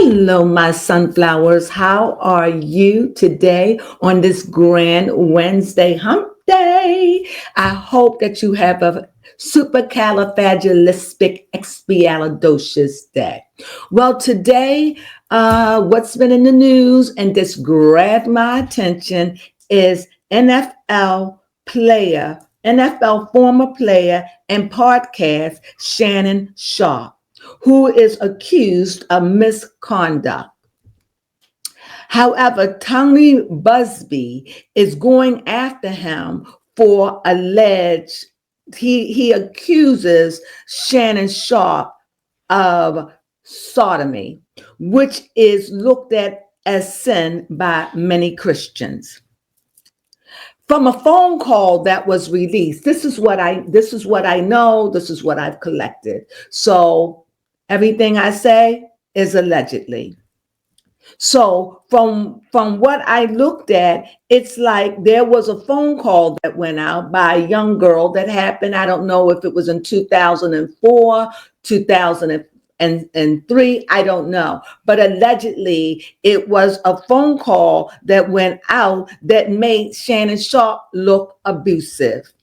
Hello, my sunflowers. How are you today on this grand Wednesday hump day? I hope that you have a supercalifragilisticexpialidocious day. Well, today, what's been in the news and just grabbed my attention is NFL former player and podcast Shannon Sharpe, who is accused of misconduct. However, Tony Busby is going after him for alleged, he accuses Shannon Sharpe of sodomy, which is looked at as sin by many Christians. From a phone call that was released, this is what I know, this is what I've collected. So everything I say is allegedly. So from what I looked at, it's like there was a phone call that went out by a young girl that happened. I don't know if it was in 2004, 2003, I don't know. But allegedly, it was a phone call that went out that made Shannon Sharpe look abusive.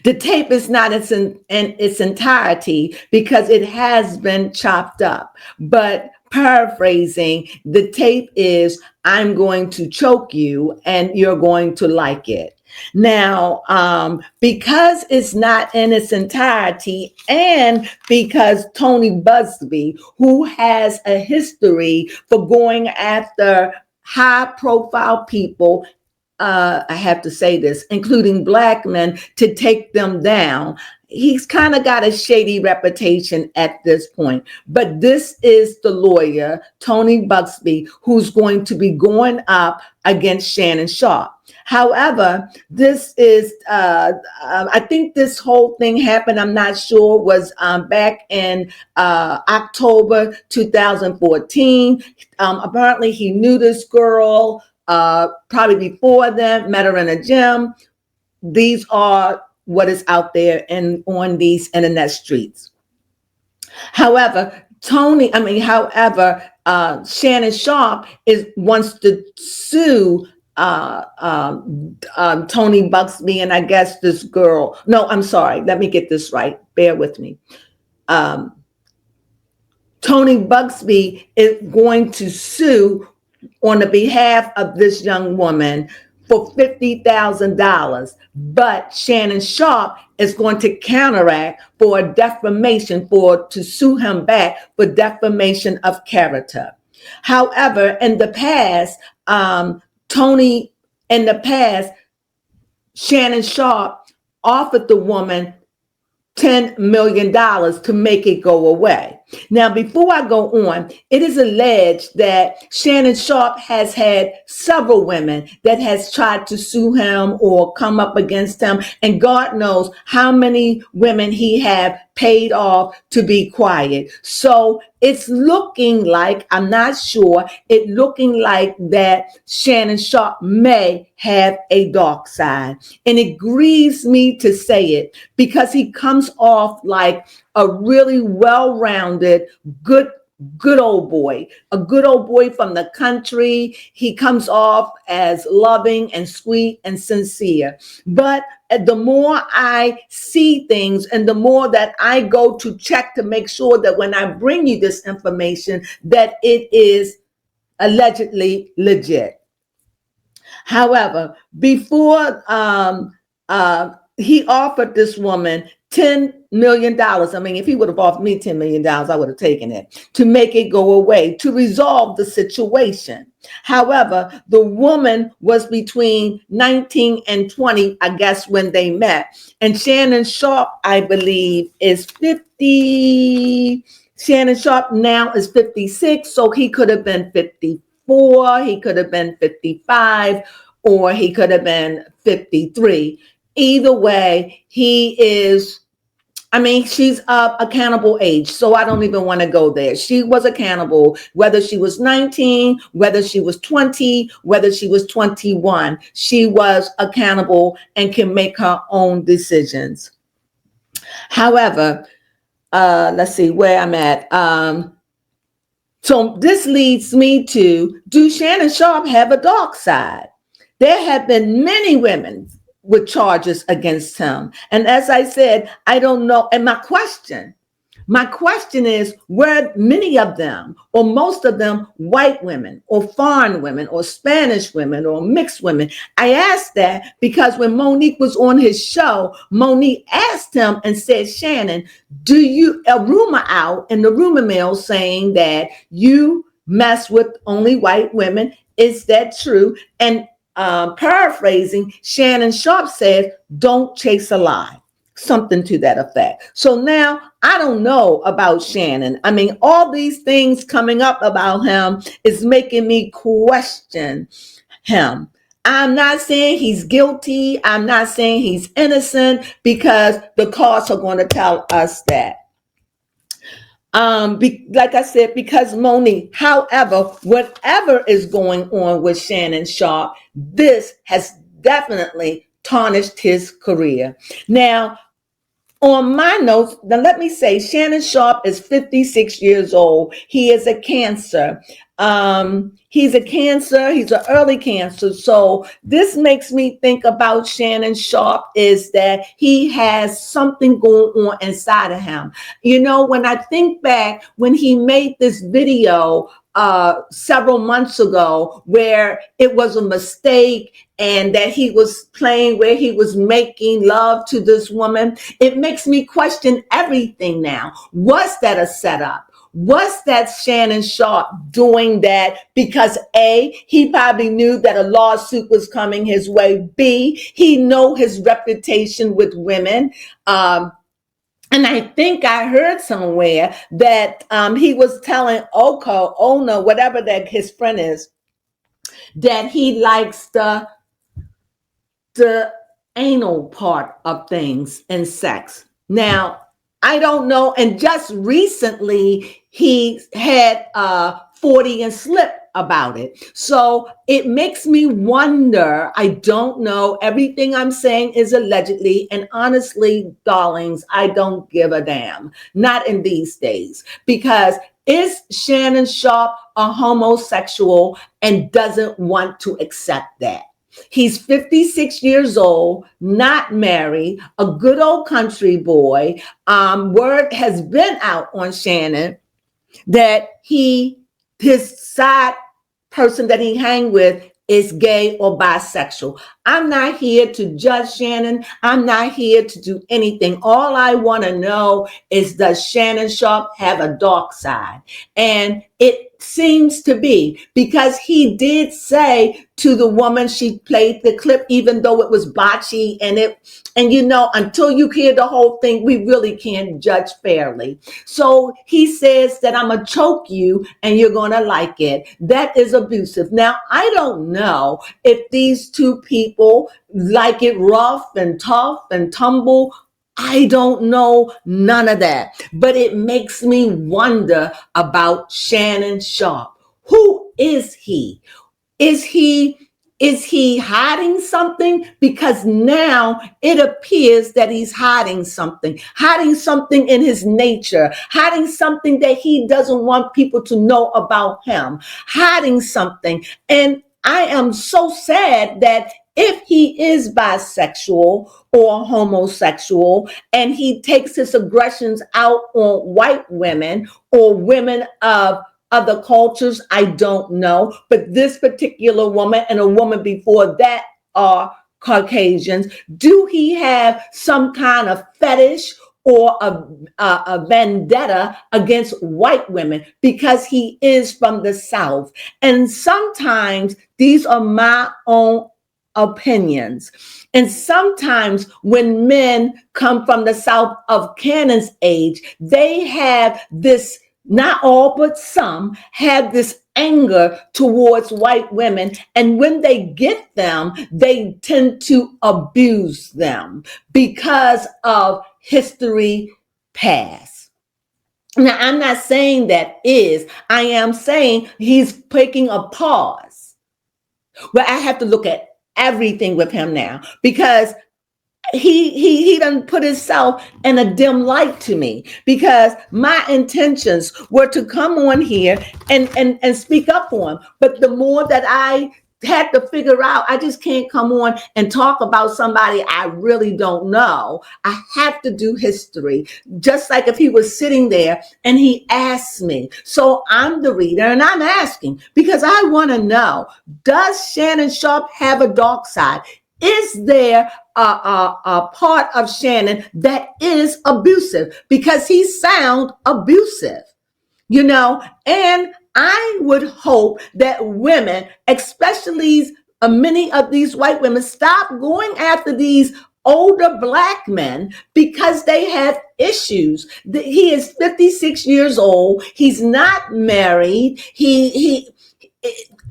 The tape is not in its entirety because it has been chopped up. But paraphrasing, the tape is, I'm going to choke you and you're going to like it. Now, because it's not in its entirety, and because Tony Busby, who has a history for going after high profile people, I have to say this, including Black men, to take them down. He's kind of got a shady reputation at this point. But this is the lawyer, Tony Busby, who's going to be going up against Shannon Sharpe. However, this is, I think this whole thing happened, I'm not sure, was back in October 2014. Apparently, he knew this girl. Probably before then, met her in a gym. These are what is out there and on these internet streets. However, Shannon Sharpe wants to sue Tony Busby and I guess this girl. No, I'm sorry. Let me get this right. Bear with me. Tony Busby is going to sue on the behalf of this young woman for $50,000, but Shannon Sharpe is going to counteract for defamation, to sue him back for defamation of character. However, in the past, Shannon Sharpe offered the woman $10 million to make it go away. Now, before I go on, it is alleged that Shannon Sharpe has had several women that has tried to sue him or come up against him, and God knows how many women he have paid off to be quiet. So it's looking like, I'm not sure, it looking like that Shannon Sharpe may have a dark side. And it grieves me to say it because he comes off like a really well-rounded, good old boy, a good old boy from the country. He comes off as loving and sweet and sincere. But the more I see things and the more that I go to check to make sure that when I bring you this information, that it is allegedly legit. However, before he offered this woman $10 million. I mean, if he would have offered me $10 million, I would have taken it to make it go away, to resolve the situation. However, the woman was between 19 and 20, I guess, when they met. And Shannon Sharpe, I believe, is 50. Shannon Sharpe now is 56, so he could have been 54, he could have been 55, or he could have been 53. Either way, she's of accountable age, so I don't even want to go there. She was accountable, whether she was 19, whether she was 20, whether she was 21. She was accountable and can make her own decisions. However, let's see where I'm at. So this leads me to, do Shannon Sharpe have a dark side? There have been many women with charges against him. And as I said, I don't know. And my question is, were many of them, or most of them, white women, or foreign women, or Spanish women, or mixed women? I asked that because when Monique was on his show, Monique asked him and said, Shannon, do you, a rumor out in the rumor mill saying that you mess with only white women? Is that true? And paraphrasing, Shannon Sharpe said, don't chase a lie. Something to that effect. So now I don't know about Shannon. I mean, all these things coming up about him is making me question him. I'm not saying he's guilty. I'm not saying he's innocent, because the courts are going to tell us that. Like I said, because Monique, however, whatever is going on with Shannon Sharpe, this has definitely tarnished his career. Now, on my notes, now let me say, Shannon Sharpe is 56 years old. He is a cancer. He's a cancer. He's an early cancer. So this makes me think about Shannon Sharpe is that he has something going on inside of him. You know, when I think back when he made this video several months ago where it was a mistake and that he was playing where he was making love to this woman, it makes me question everything now. Was that a setup? Was that Shannon Sharpe doing that because A, he probably knew that a lawsuit was coming his way, B, he know his reputation with women, and I think I heard somewhere that he was telling Ona, whatever that his friend is, that he likes the anal part of things in sex. Now, I don't know. And just recently, he had 40 and slip about it. So it makes me wonder. I don't know. Everything I'm saying is allegedly. And honestly, darlings, I don't give a damn. Not in these days. Because is Shannon Sharpe a homosexual and doesn't want to accept that? He's 56 years old, not married, a good old country boy. Word has been out on Shannon that his side person that he hang with is gay or bisexual. I'm not here to judge Shannon. I'm not here to do anything. All I want to know is, does Shannon Sharpe have a dark side? And it seems to be, because he did say to the woman, she played the clip, even though it was botchy, and you know, until you hear the whole thing, we really can't judge fairly. So he says that I'm gonna choke you and you're gonna like it. That is abusive. Now, I don't know if these two people like it rough and tough and tumble. I don't know none of that, but it makes me wonder about Shannon Sharpe. Who is he? Is he hiding something? Because now it appears that he's hiding something in his nature, hiding something that he doesn't want people to know about him, hiding something. And I am so sad that if he is bisexual or homosexual and he takes his aggressions out on white women or women of other cultures, I don't know. But this particular woman and a woman before that are Caucasians. Do he have some kind of fetish or a vendetta against white women because he is from the South? And sometimes these are my own opinions. And sometimes when men come from the South of Cannon's age, they have this, not all, but some have this anger towards white women. And when they get them, they tend to abuse them because of history past. Now, I'm not saying that is, I am saying he's taking a pause. Well, I have to look at everything with him now, because he done put himself in a dim light to me, because my intentions were to come on here and speak up for him. But the more that I had to figure out, I just can't come on and talk about somebody I really don't know. I have to do history, just like if he was sitting there and he asked me. So I'm the reader and I'm asking because I want to know, does Shannon Sharpe have a dark side? Is there a part of Shannon that is abusive? Because he sounds abusive, and I would hope that women, especially many of these white women, stop going after these older black men because they have issues. He is 56 years old. He's not married.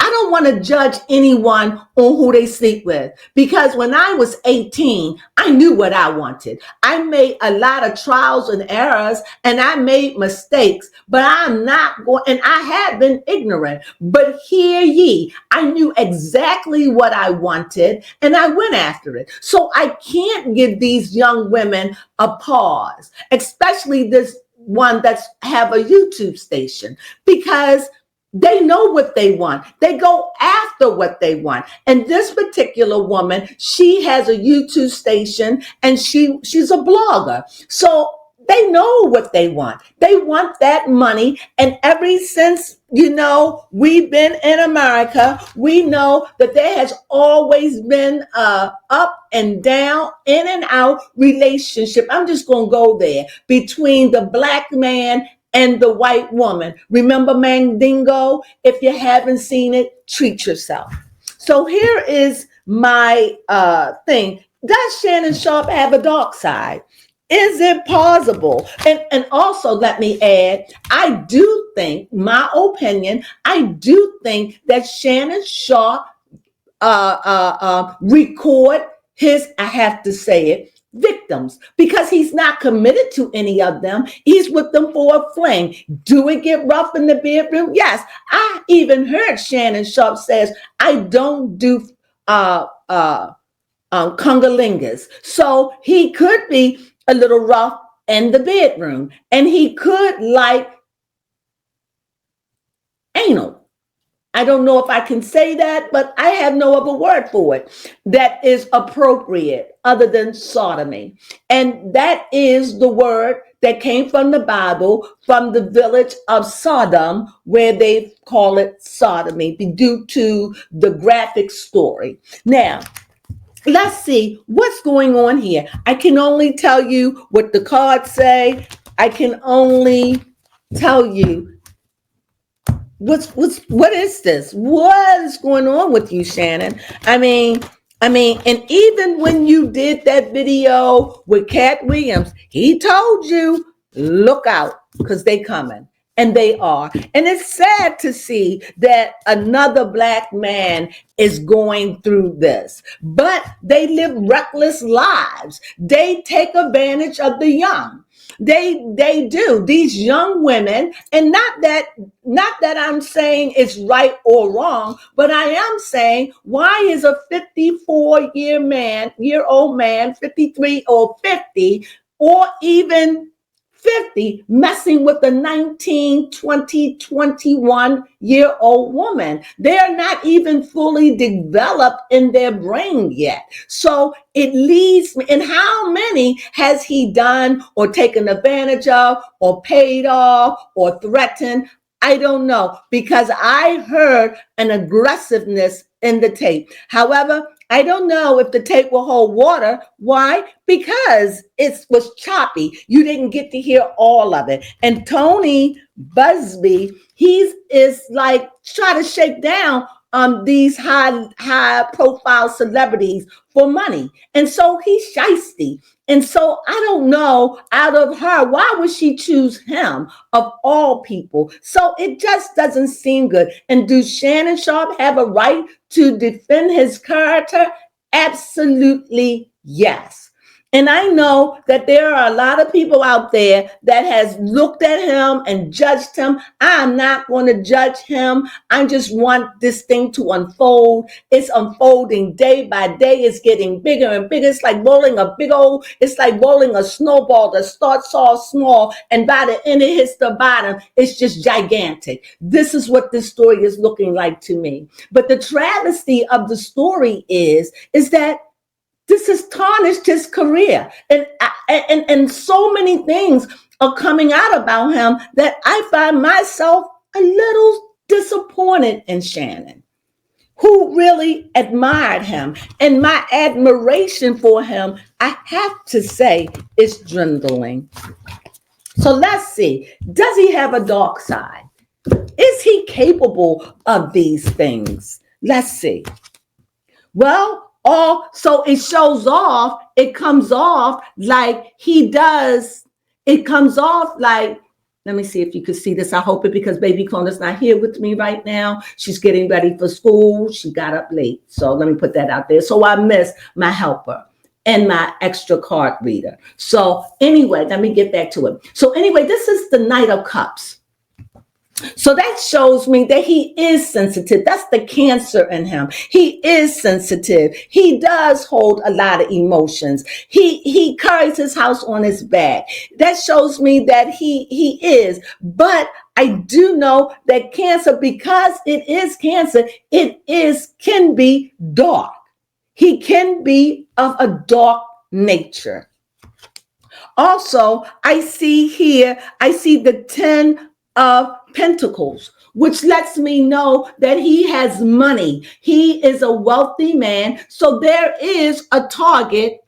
I don't want to judge anyone on who they sleep with, because when I was 18, I knew what I wanted. I made a lot of trials and errors and I made mistakes, but I'm not going, and I had been ignorant, but hear ye, I knew exactly what I wanted and I went after it. So I can't give these young women a pause, especially this one that's have a YouTube station, because they know what they want. They go after what they want. And this particular woman, she has a YouTube station and she's a blogger. So they know what they want. They want that money. And ever since, we've been in America, we know that there has always been a up and down, in and out relationship. I'm just going to go there, between the black man and the white woman. Remember Mandingo? If you haven't seen it, treat yourself. So here is my thing. Does Shannon Sharpe have a dark side? Is it possible? And also, let me add, I do think, my opinion, I do think that Shannon Sharpe record his, I have to say it, victims, because he's not committed to any of them. He's with them for a fling. Do it get rough in the bedroom? Yes. I even heard Shannon Sharpe says, I don't do congolingas. So he could be a little rough in the bedroom, and he could like anal. I don't know if I can say that, but I have no other word for it that is appropriate other than sodomy. And that is the word that came from the Bible, from the village of Sodom, where they call it sodomy due to the graphic story. Now, let's see what's going on here. I can only tell you what the cards say. I can only tell you what is this? What is going on with you, Shannon? I mean, and even when you did that video with Cat Williams, he told you, look out, because they coming. And they are. And it's sad to see that another black man is going through this. But they live reckless lives. They take advantage of the young. They do. These young women, and not that I'm saying it's right or wrong, but I am saying, why is a 54-year-old man, 53 or 50, or even 50 messing with a 19, 20, 21-year-old woman? They're not even fully developed in their brain yet. So it leads me, and how many has he done or taken advantage of or paid off or threatened? I don't know, because I heard an aggressiveness in the tape. However, I don't know if the tape will hold water. Why? Because it was choppy. You didn't get to hear all of it. And Tony Busby, he is like trying to shake down these high profile celebrities for money. And so he's shiesty. And so I don't know, out of her, why would she choose him of all people? So it just doesn't seem good. And do Shannon Sharpe have a right to defend his character? Absolutely yes. And I know that there are a lot of people out there that has looked at him and judged him. I'm not going to judge him. I just want this thing to unfold. It's unfolding day by day. It's getting bigger and bigger. It's like rolling a snowball that starts off small, and by the end it hits the bottom. It's just gigantic. This is what this story is looking like to me. But the travesty of the story is that this has tarnished his career. And so many things are coming out about him that I find myself a little disappointed in Shannon, who really admired him. And my admiration for him, I have to say, is dwindling. So let's see. Does he have a dark side? Is he capable of these things? Let's see. Well, so it shows off, it comes off like he does. It comes off like, let me see if you could see this. I hope it, because baby Crone is not here with me right now. She's getting ready for school. She got up late. So let me put that out there. So I miss my helper and my extra card reader. So anyway, let me get back to it. So anyway, this is the Knight of Cups. So that shows me that he is sensitive. That's the Cancer in him. He is sensitive. He does hold a lot of emotions. He carries his house on his back. That shows me that he is. But I do know that Cancer, because it is Cancer, can be dark. He can be of a dark nature. Also, I see the 10 of Pentacles, which lets me know that he has money. He is a wealthy man. So there is a target.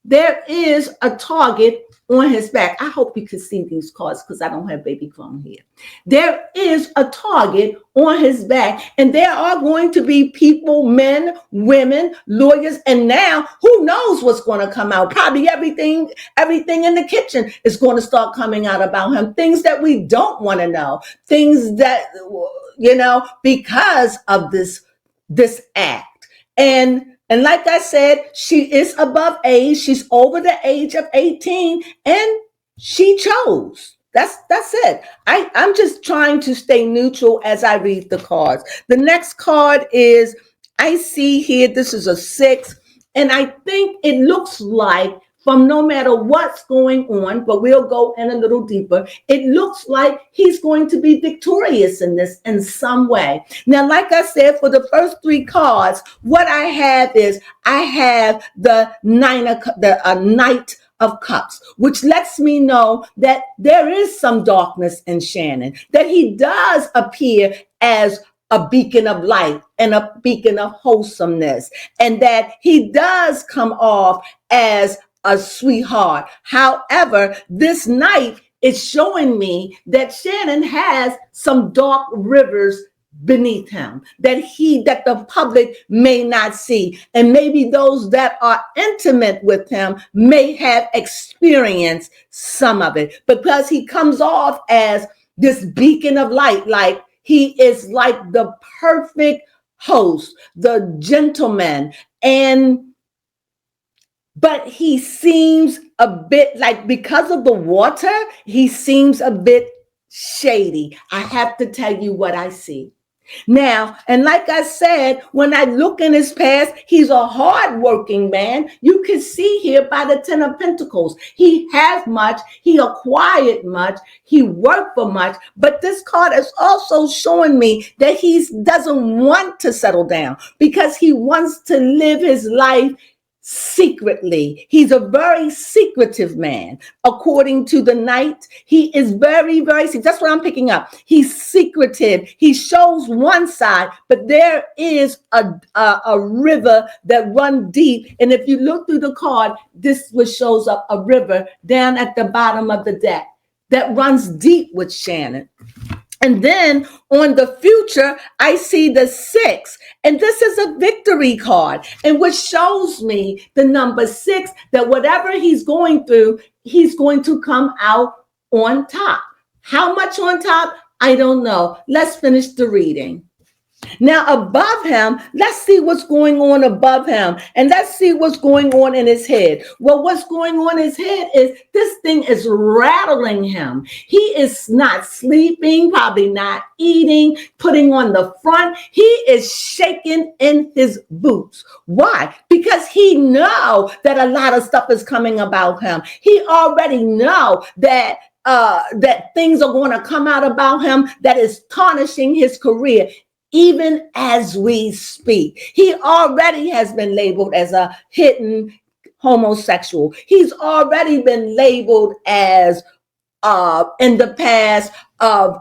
There is a target on his back. I hope you can see these cards because I don't have baby Crone here. There is a target on his back, and there are going to be people, men, women, lawyers, and now who knows what's going to come out. Probably everything in the kitchen is going to start coming out about him. Things that we don't want to know. Things that, because of this act. And like I said, she is above age. She's over the age of 18, and she chose. That's it. I'm just trying to stay neutral as I read the cards. The next card is, I see here, this is a 6, and I think it looks like, from no matter what's going on, but we'll go in a little deeper, it looks like he's going to be victorious in this in some way. Now, like I said, for the first 3 cards, what I have is I have the Knight of Cups, which lets me know that there is some darkness in Shannon, that he does appear as a beacon of light and a beacon of wholesomeness, and that he does come off as a sweetheart. However, this night is showing me that Shannon has some dark rivers beneath him that the public may not see, and maybe those that are intimate with him may have experienced some of it, because he comes off as this beacon of light, like he is like the perfect host, the gentleman, but he seems a bit like, because of the water, he seems a bit shady. I have to tell you what I see. Now, and like I said, when I look in his past, he's a hardworking man. You can see here by the 10 of Pentacles, he has much, he acquired much, he worked for much, but this card is also showing me that he doesn't want to settle down because he wants to live his life secretly. He's a very secretive man. According to the Knight, he is very, very secretive. That's what I'm picking up. He's secretive. He shows one side, but there is a river that runs deep. And if you look through the card, this shows up a river down at the bottom of the deck that runs deep with Shannon. And then on the future, I see the 6. And this is a victory card, and which shows me the number 6, that whatever he's going through, he's going to come out on top. How much on top? I don't know. Let's finish the reading. Now, above him, let's see what's going on above him. And let's see what's going on in his head. Well, what's going on in his head is this thing is rattling him. He is not sleeping, probably not eating, putting on the front. He is shaking in his boots. Why? Because he know that a lot of stuff is coming about him. He already know that things are going to come out about him that is tarnishing his career. Even as we speak, he already has been labeled as a hidden homosexual. He's already been labeled as in the past of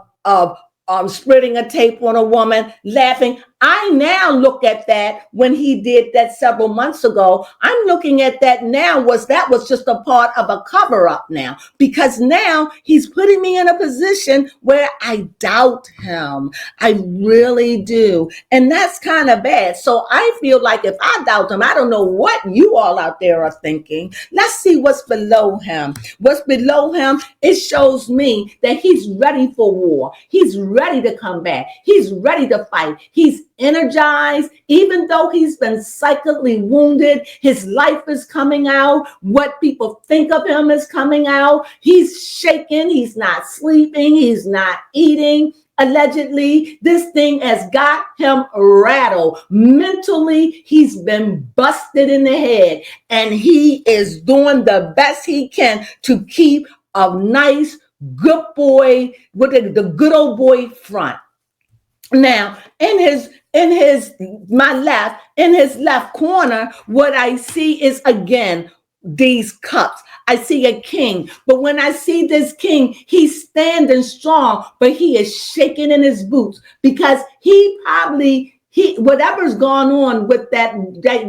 spreading a tape on a woman, laughing. I now look at that when he did that several months ago. I'm looking at that now that was just a part of a cover up now, because now he's putting me in a position where I doubt him. I really do. And that's kind of bad. So I feel like if I doubt him, I don't know what you all out there are thinking. Let's see what's below him. What's below him, it shows me that he's ready for war. He's ready to come back. He's ready to fight. He's energized, even though he's been psychically wounded. His life is coming out. What people think of him is coming out. He's shaking. He's not sleeping. He's not eating. Allegedly, this thing has got him rattled. Mentally, he's been busted in the head, and he is doing the best he can to keep a nice, good boy, with the good old boy front. Now, in his left corner, what I see is again these cups. I see a king, but when I see this king, he's standing strong, but he is shaking in his boots because whatever's gone on with that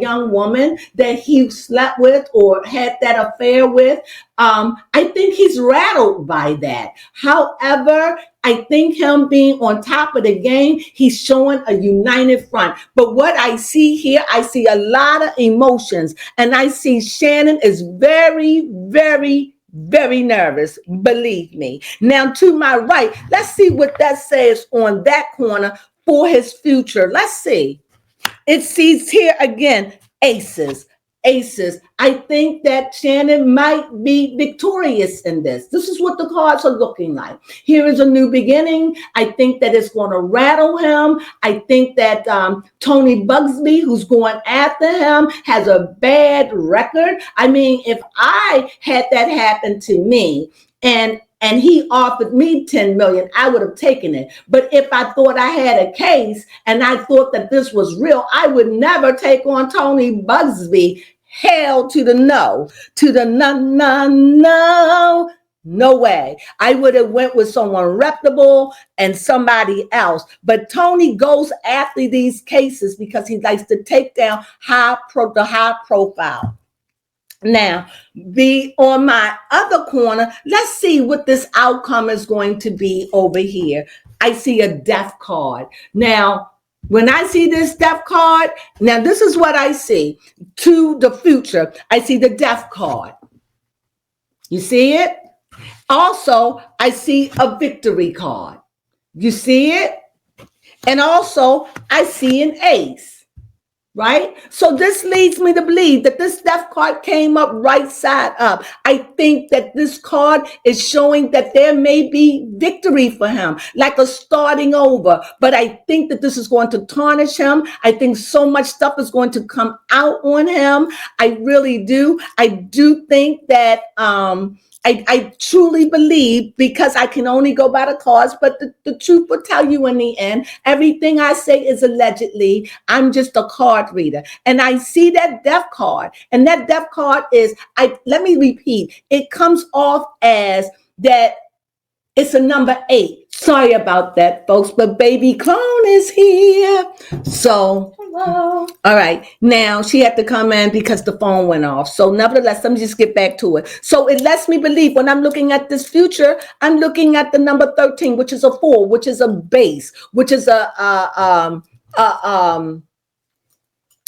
young woman that he slept with or had that affair with, I think he's rattled by that. However, I think him being on top of the game, he's showing a united front. But what I see here, I see a lot of emotions, and I see Shannon is very, very, very nervous, believe me. Now to my right, let's see what that says on that corner for his future. Let's see. It sees here again, aces. I think that Shannon might be victorious in this. This is what the cards are looking like. Here is a new beginning. I think that it's going to rattle him. I think that Tony Bugsby, who's going after him, has a bad record. I mean, if I had that happen to me and he offered me 10 million, I would have taken it. But if I thought I had a case and I thought that this was real, I would never take on Tony Bugsby. Hell to the no, no way. I would have went with someone reputable and somebody else. But Tony goes after these cases because he likes to take down the high profile. Now, be on my other corner, let's see what this outcome is going to be over here. I see a death card. Now, when I see this death card, now this is what I see to the future. I see the death card. You see it? Also, I see a victory card. You see it? And also, I see an ace. Right? So this leads me to believe that this death card came up right side up. I think that this card is showing that there may be victory for him, like a starting over. But I think that this is going to tarnish him. I think so much stuff is going to come out on him. I really do. I do think that I truly believe, because I can only go by the cards, but the truth will tell you in the end. Everything I say is allegedly. I'm just a card reader. And I see that death card. And that death card is, let me repeat, it comes off as that it's a number 8. Sorry about that, folks, but baby Crone is here. So, hello. All right. Now, she had to come in because the phone went off. So, nevertheless, let me just get back to it. So, it lets me believe when I'm looking at this future, I'm looking at the number 13, which is a 4, which is a base, which is a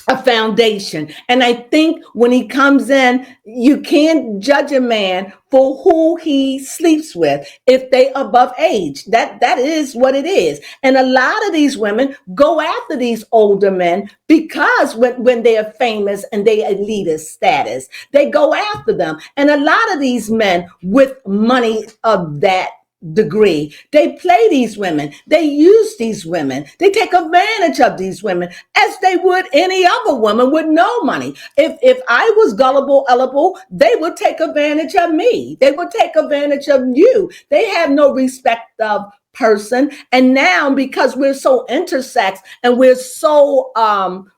a foundation. And I think when he comes in, you can't judge a man for who he sleeps with if they above age. That is what it is. And a lot of these women go after these older men because when they are famous and they elitist status, they go after them. And a lot of these men with money of that degree, they play these women, they use these women, they take advantage of these women as they would any other woman with no money. If I was gullible, they would take advantage of me, they would take advantage of you. They have no respect of person. And now, because we're so intersex and we're so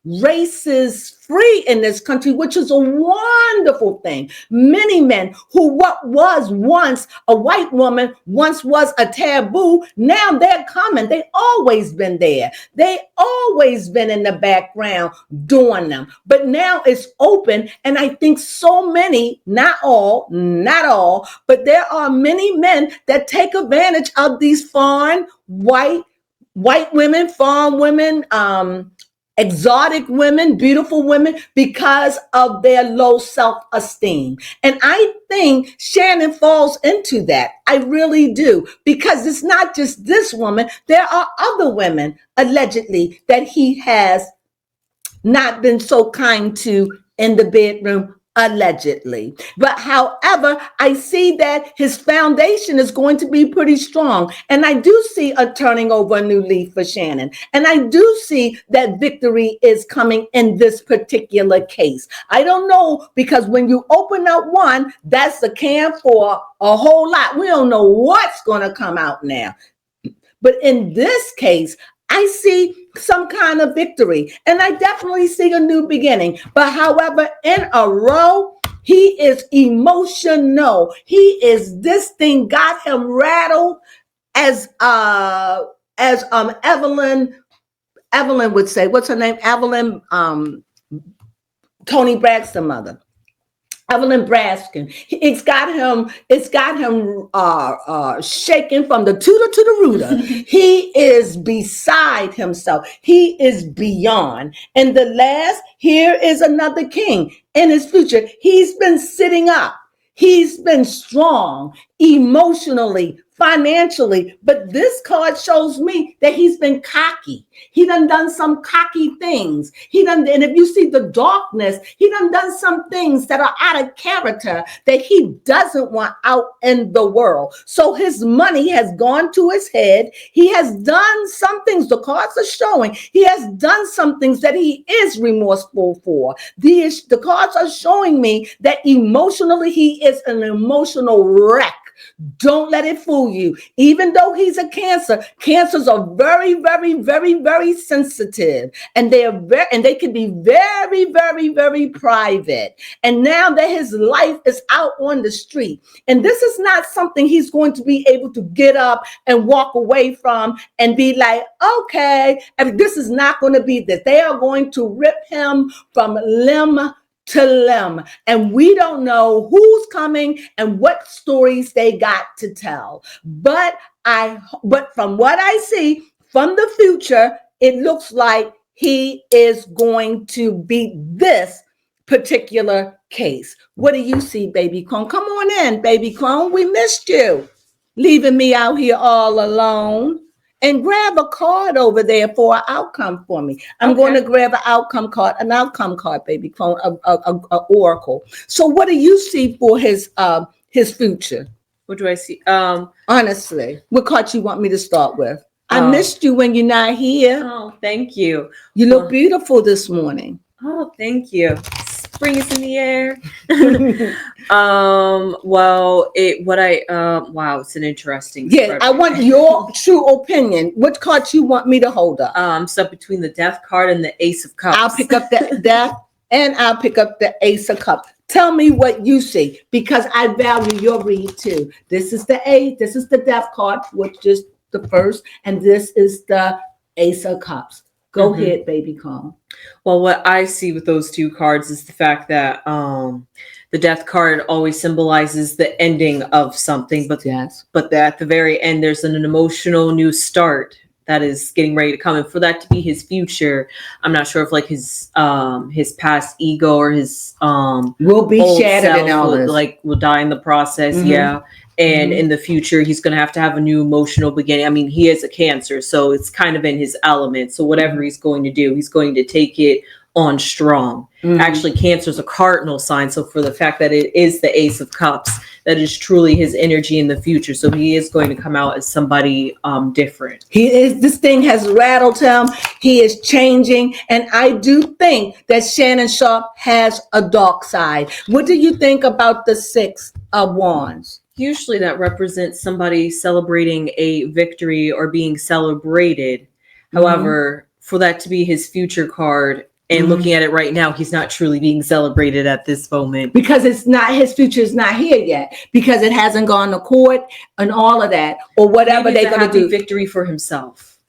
racist free in this country, which is a wonderful thing. Many men who what was once a white woman once was a taboo, now they're coming. They always been there. They always been in the background doing them. But now it's open, and I think so many, not all, but there are many men that take advantage of these foreign white women, foreign women, exotic women, beautiful women, because of their low self-esteem. And I think Shannon falls into that. I really do, because it's not just this woman. There are other women, allegedly, that he has not been so kind to in the bedroom, allegedly. But however, I see that his foundation is going to be pretty strong. And I do see a turning over a new leaf for Shannon. And I do see that victory is coming in this particular case. I don't know, because when you open up one, that's the can for a whole lot. We don't know what's going to come out now. But in this case, I see some kind of victory, and I definitely see a new beginning. But however, in a row, he is emotional. This thing got him rattled, as Evelyn would say. What's her name? Evelyn, Tony Braxton's mother. Evelyn Braskin. It's got him shaking from the tutor to the rooter. He is beside himself. He is beyond. And the last, here is another king in his future. He's been sitting up. He's been strong emotionally, financially, but this card shows me that he's been cocky. He done some cocky things. And if you see the darkness, he done some things that are out of character that he doesn't want out in the world. So his money has gone to his head. He has done some things, the cards are showing, he has done some things that he is remorseful for. The cards are showing me that emotionally, he is an emotional wreck. Don't let it fool you. Even though he's a Cancer, Cancers are very, very, very, very sensitive, and they can be very, very, very private. And now that his life is out on the street, and this is not something he's going to be able to get up and walk away from and be like, okay, and this is not going to be this. They are going to rip him from limb to limb, and we don't know who's coming and what stories they got to tell. But from what I see from the future, it looks like he is going to beat this particular case. What do you see, baby Crone? Come on in, baby Crone. We missed you, leaving me out here all alone. And grab a card over there for an outcome for me. I'm going to grab an outcome card, baby Crone, a oracle. So what do you see for his future? What do I see? Honestly, what card you want me to start with? I missed you when you're not here. Oh, thank you. You look beautiful this morning. Oh, thank you. Spring is in the air. Wow, it's an interesting. Yeah, I want your true opinion. What card you want me to hold up? So between the Death card and the Ace of Cups. I'll pick up the Death and I'll pick up the Ace of Cups. Tell me what you see, because I value your read too. This is the Ace, this is the Death card, which is the first, and this is the Ace of Cups. Go ahead, baby Crone. Well, what I see with those two cards is the fact that the Death card always symbolizes the ending of something, but that at the very end there's an emotional new start that is getting ready to come, and for that to be his future, I'm not sure if like his past ego or his will be old shattered self and all this. will die in the process. Yeah. And in the future, he's going to have a new emotional beginning. I mean, he has a Cancer, so it's kind of in his element. So whatever he's going to do, he's going to take it on strong. Actually, Cancer is a cardinal sign. So for the fact that it is the Ace of Cups, that is truly his energy in the future. So he is going to come out as somebody different. This thing has rattled him. He is changing. And I do think that Shannon Sharpe has a dark side. What do you think about the Six of Wands? Usually that represents somebody celebrating a victory or being celebrated. However, for that to be his future card, and looking at it right now, he's not truly being celebrated at this moment. Because it's not, his future is not here yet. Because it hasn't gone to court and all of that. Or whatever they're going to do. Victory for himself.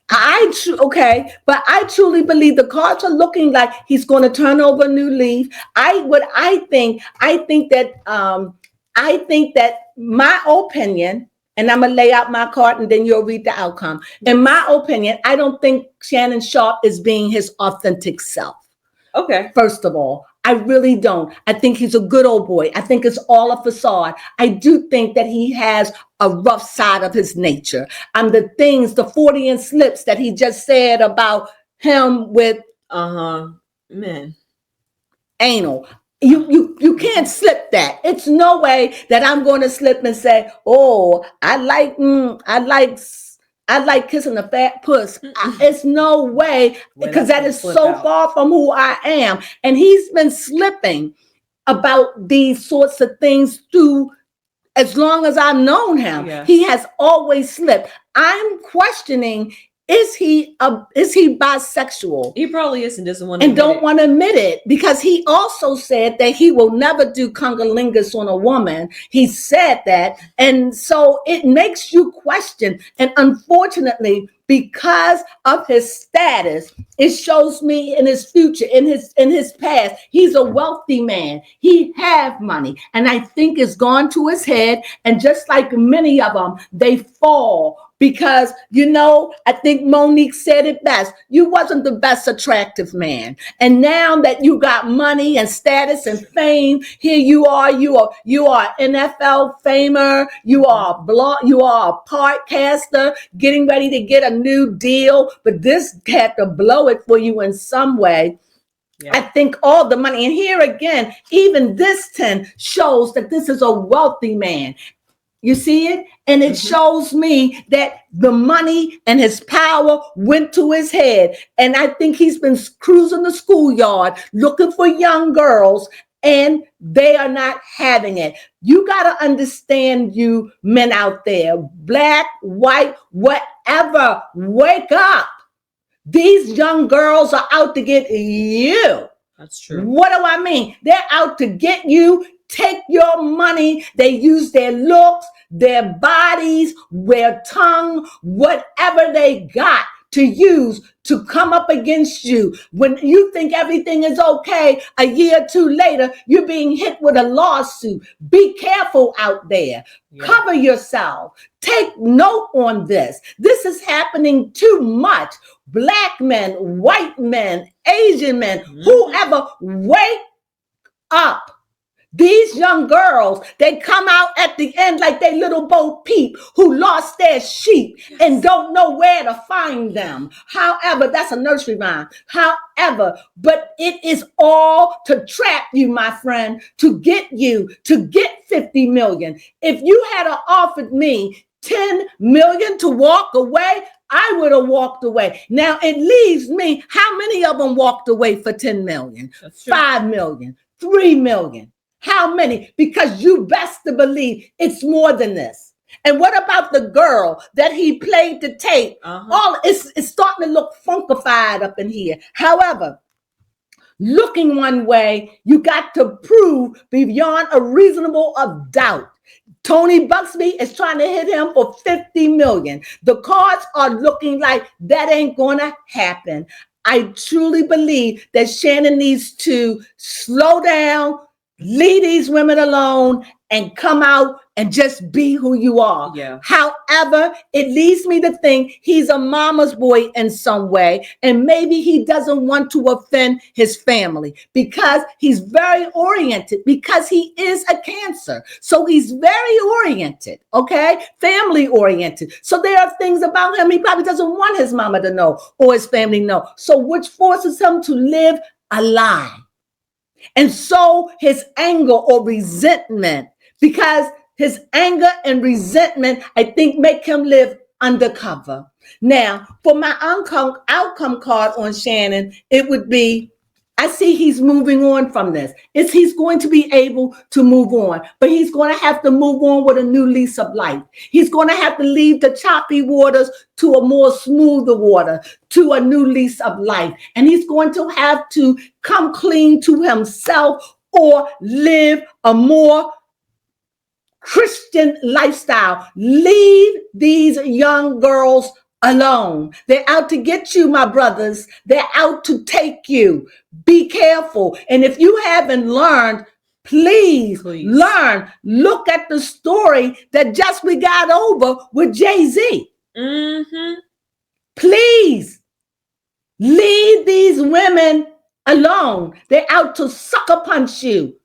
Okay, but I truly believe the cards are looking like he's going to turn over a new leaf. I think that my opinion, and I'm going to lay out my card and then you'll read the outcome. In my opinion, I don't think Shannon Sharpe is being his authentic self. Okay. First of all, I really don't. I think he's a good old boy. I think it's all a facade. I do think that he has a rough side of his nature. The Freudian slips that he just said about him with men. Anal. You can't slip that. It's no way that I'm going to slip and say, "Oh, I like kissing a fat puss." It's no way, because that is so far from who I am. And he's been slipping about these sorts of things through as long as I've known him. Yeah. He has always slipped. I'm questioning, is he bisexual? He probably is and doesn't want to and don't want to admit it, because he also said that he will never do cunnilingus on a woman. He said that, and so it makes you question. And unfortunately, because of his status, it shows me in his future, in his past, he's a wealthy man. He have money, and I think it's gone to his head. And just like many of them, they fall. Because, I think Monique said it best. You wasn't the best attractive man. And now that you got money and status and fame, here you are NFL famer. You are a podcaster getting ready to get a new deal. But this had to blow it for you in some way. Yeah. I think all the money. And here again, even this 10 shows that this is a wealthy man. You see it? And it shows me that the money and his power went to his head. And I think he's been cruising the schoolyard looking for young girls, and they are not having it. You got to understand, you men out there, black, white, whatever, wake up. These young girls are out to get you. That's true. What do I mean? They're out to get you. Take your money. They use their looks, their bodies, their tongue, whatever they got to use to come up against you. When you think everything is okay, a year or two later, you're being hit with a lawsuit. Be careful out there. Yeah. Cover yourself. Take note on this. This is happening too much. Black men, white men, Asian men, whoever, wake up. These young girls, they come out at the end like they little Bo Peep who lost their sheep and don't know where to find them. However, that's a nursery rhyme. However, but it is all to trap you, my friend, to get 50 million. If you had offered me 10 million to walk away, I would have walked away. Now it leaves me, how many of them walked away for 10 million, 5 million, 3 million? How many? Because you best to believe it's more than this. And what about the girl that he played the tape? It's starting to look funkified up in here. However, looking one way, you got to prove beyond a reasonable of doubt. Tony Buxby is trying to hit him for 50 million. The cards are looking like that ain't gonna happen. I truly believe that Shannon needs to slow down, leave these women alone, and come out and just be who you are. Yeah. However, it leads me to think he's a mama's boy in some way, and maybe he doesn't want to offend his family because he's very oriented, because he is a Cancer. So he's very oriented, okay? Family oriented. So there are things about him he probably doesn't want his mama to know or his family know. So which forces him to live a lie. And so his anger or resentment, because his anger and resentment, I think, make him live undercover. Now, for my outcome card on Shannon, it would be, I see he's moving on from this. He's going to be able to move on, but he's going to have to move on with a new lease of life. He's going to have to leave the choppy waters to a more smoother water, to a new lease of life. And he's going to have to come clean to himself or live a more Christian lifestyle. Leave these young girls alone. They're out to get you, my brothers. They're out to take you. Be careful. And if you haven't learned, please learn. Look at the story that just we got over with Jay-Z. Please leave these women alone. They're out to sucker punch you.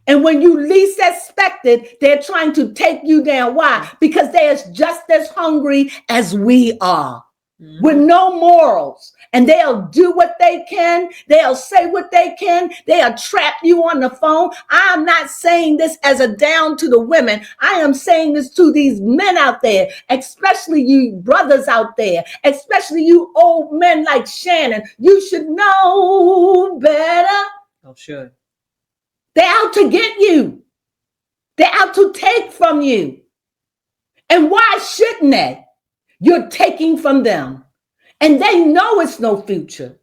And when you least expect it, they're trying to take you down. Why? Because they're just as hungry as we are, with no morals. And they'll do what they can. They'll say what they can. They'll trap you on the phone. I'm not saying this as a down to the women. I am saying this to these men out there, especially you brothers out there, especially you old men like Shannon. You should know better. Oh, sure. They're out to get you. They're out to take from you. And why shouldn't they? You're taking from them. And they know it's no future.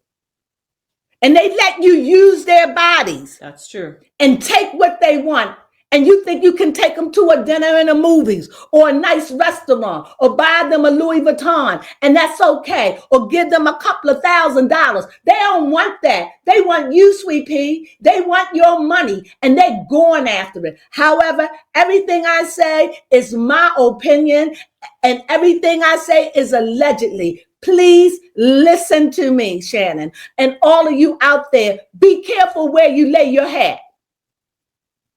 And they let you use their bodies. That's true. And take what they want. And you think you can take them to a dinner in the movies or a nice restaurant or buy them a Louis Vuitton, and that's okay. Or give them a couple of $1,000. They don't want that. They want you, sweet pea. They want your money, and they're going after it. However, everything I say is my opinion, and everything I say is allegedly. Please listen to me, Shannon. And all of you out there, be careful where you lay your hat.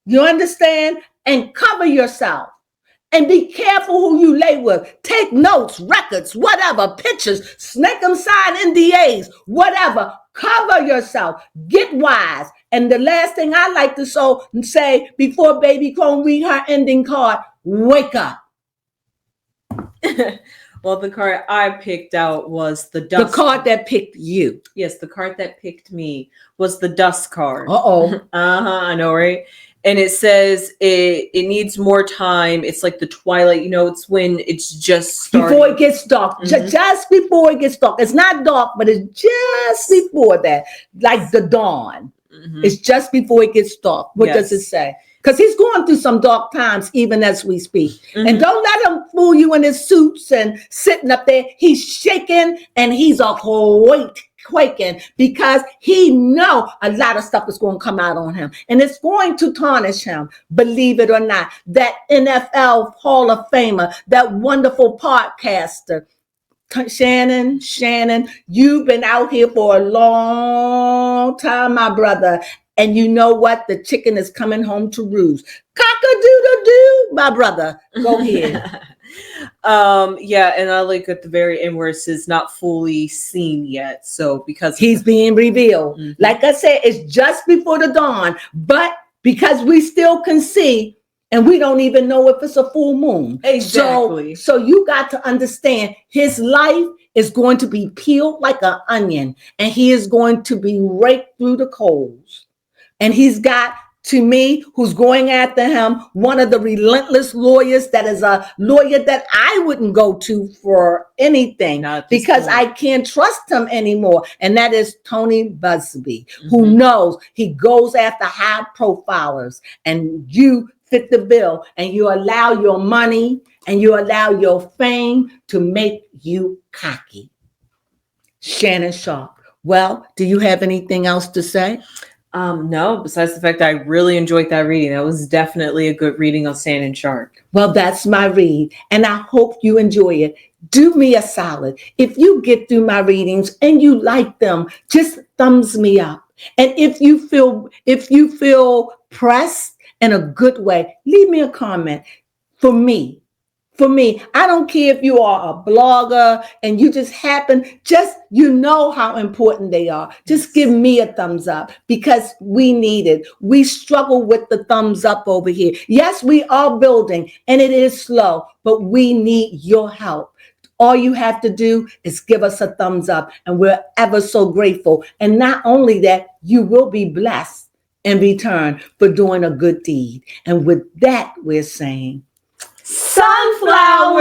You understand? And cover yourself. And be careful who you lay with. Take notes, records, whatever, pictures, snake them sign NDAs, whatever. Cover yourself. Get wise. And the last thing I like to say before Baby Crone read her ending card, wake up. Well, the card I picked out was the dust. The card that picked you. Yes, the card that picked me was the dust card. Uh-oh. I know, right? And it says it needs more time. It's like the twilight, it's when it's just starting. Before it gets dark. Just before it gets dark. It's not dark, but it's just before that. Like the dawn. It's just before it gets dark. What does it say? Because he's going through some dark times even as we speak. And don't let him fool you in his suits and sitting up there. He's shaking and he's quaking because he know a lot of stuff is going to come out on him. And it's going to tarnish him, believe it or not. That NFL Hall of Famer, that wonderful podcaster, Shannon, you've been out here for a long time, my brother. And you know what? The chicken is coming home to roost. Cock-a-doodle-doo, my brother. Go ahead. And I like at the very end where it says not fully seen yet. So because he's being revealed. Like I said, it's just before the dawn. But because we still can see, and we don't even know if it's a full moon. Exactly. So you got to understand his life is going to be peeled like an onion, and he is going to be raked through the coals. And he's got, to me, who's going after him, one of the relentless lawyers that is a lawyer that I wouldn't go to for anything because I can't trust him anymore. And that is Tony Busby, who knows he goes after high profilers, and you fit the bill, and you allow your money and you allow your fame to make you cocky. Shannon Sharpe. Well, do you have anything else to say? No, besides the fact that I really enjoyed that reading. That was definitely a good reading on Sand and Sharpe. Well, that's my read, and I hope you enjoy it. Do me a solid. If you get through my readings and you like them, just thumbs me up. And if you feel pressed in a good way, leave me a comment. For me, I don't care if you are a blogger and you just you know how important they are. Just give me a thumbs up because we need it. We struggle with the thumbs up over here. Yes, we are building and it is slow, but we need your help. All you have to do is give us a thumbs up and we're ever so grateful. And not only that, you will be blessed in return for doing a good deed. And with that, we're saying, Sunflower!